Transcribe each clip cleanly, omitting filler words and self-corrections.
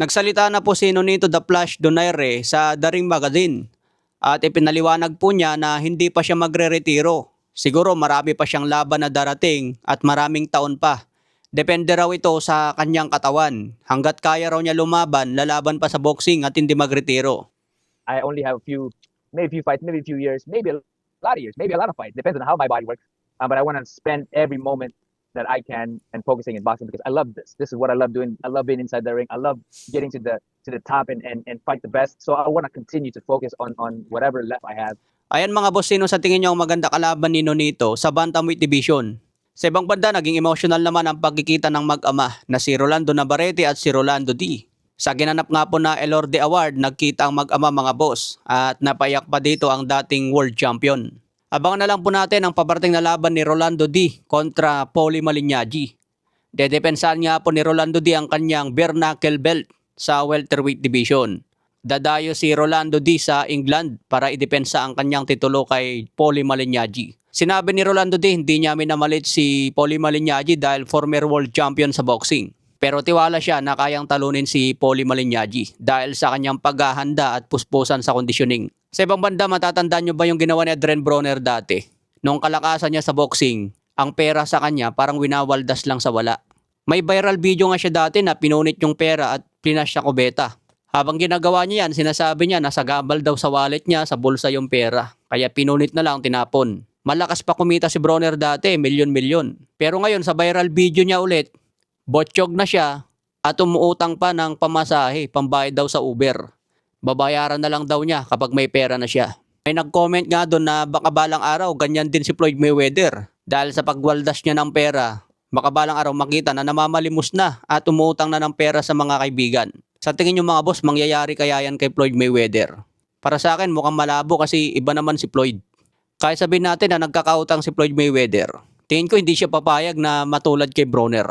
Nagsalita na po si Nonito The Flash Donaire sa The Ring Magazine at ipinaliwanag po niya na hindi pa siya magre-retiro. Siguro marami pa siyang laban na darating at maraming taon pa. Depende raw ito sa kanyang katawan. Hanggat kaya raw niya lumaban, lalaban pa sa boxing at hindi magretiro. I only have maybe a few fights, maybe a few years, maybe a lot of years, maybe a lot of fights. Depends on how my body works. But I want to spend every moment that I can and focusing in boxing because I love this. This is what I love doing. I love being inside the ring. I love getting to the top and fight the best. So I want to continue to focus on whatever left I have. Ayan mga boss, sino sa tingin niyo ang maganda kalaban ni Nonito sa Bantamweight Division? Sa ibang banda, naging emotional naman ang pagkikita ng mag-ama na si Rolando Navarrete at si Rolando D. Sa ginanap nga po na Elorde Award, nagkita ang mag-ama mga boss at napayak pa dito ang dating world champion. Abangan na lang po natin ang paparting na laban ni Rolando D kontra Paulie Malignaggi. Dedepensahan nga po ni Rolando D ang kanyang bare knuckle belt sa welterweight division. Dadayo si Rolando D sa England para idepensa ang kanyang titulo kay Paulie Malignaggi. Sinabi ni Rolando D hindi niya minamalit si Paulie Malignaggi dahil former world champion sa boxing. Pero tiwala siya na kayang talunin si Paulie Malignaggi dahil sa kanyang paghahanda at puspusan sa conditioning. Sa ibang banda, matatandaan nyo ba yung ginawa ni Adrian Broner dati? Nung kalakasan niya sa boxing, ang pera sa kanya parang winawaldas lang sa wala. May viral video nga siya dati na pinunit yung pera at plinas siya kubeta. Habang ginagawa niya yan, sinasabi niya nasa gabal daw sa wallet niya, sa bulsa yung pera. Kaya pinunit na lang, tinapon. Malakas pa kumita si Broner dati, milyon-milyon. Pero ngayon sa viral video niya ulit, botsyog na siya at umuutang pa ng pamasahe, pambayad daw sa Uber. Babayaran na lang daw niya kapag may pera na siya. May nag-comment nga doon na baka balang araw ganyan din si Floyd Mayweather. Dahil sa pagwaldas niya ng pera, baka balang araw makita na namamalimos na at umuutang na ng pera sa mga kaibigan. Sa tingin niyo mga boss, mangyayari kaya yan kay Floyd Mayweather? Para sa akin mukhang malabo kasi iba naman si Floyd. Kaya sabihin natin na nagkakautang si Floyd Mayweather. Tingin ko hindi siya papayag na matulad kay Broner.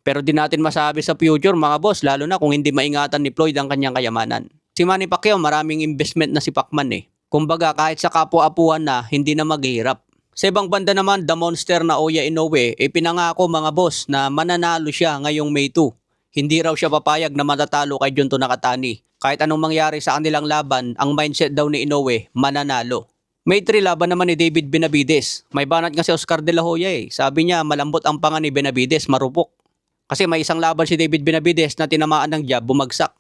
Pero di natin masabi sa future mga boss, lalo na kung hindi maingatan ni Floyd ang kanyang kayamanan. Si Manny Pacquiao maraming investment na si Pacman eh. Kumbaga kahit sa kapwa-apuan na hindi na maghihirap. Sa ibang banda naman, the monster na Oya Inoue, pinangako mga boss na mananalo siya ngayong May 2. Hindi raw siya papayag na matatalo kay Junto Nakatani. Kahit anong mangyari sa kanilang laban, ang mindset daw ni Inoue, mananalo. May 3 laban naman ni David Benavides. May banat nga si Oscar De La Hoya eh. Sabi niya malambot ang panga ni Benavides, marupok. Kasi may isang laban si David Benavides na tinamaan ng jab, bumagsak.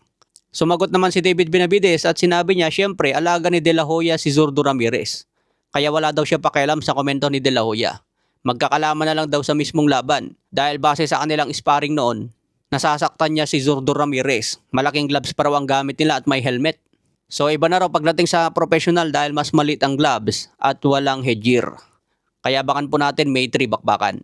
Sumagot naman si David Benavides at sinabi niya siyempre alaga ni De La Hoya si Zurdo Ramirez. Kaya wala daw siya pakialam sa komento ni De La Hoya. Magkakalaman na lang daw sa mismong laban dahil base sa kanilang sparring noon, nasasaktan niya si Zurdo Ramirez. Malaking gloves pa raw ang gamit nila at may helmet. So iba na raw pagdating sa professional dahil mas maliit ang gloves at walang headgear. Kaya bakan po natin May 3 bakbakan.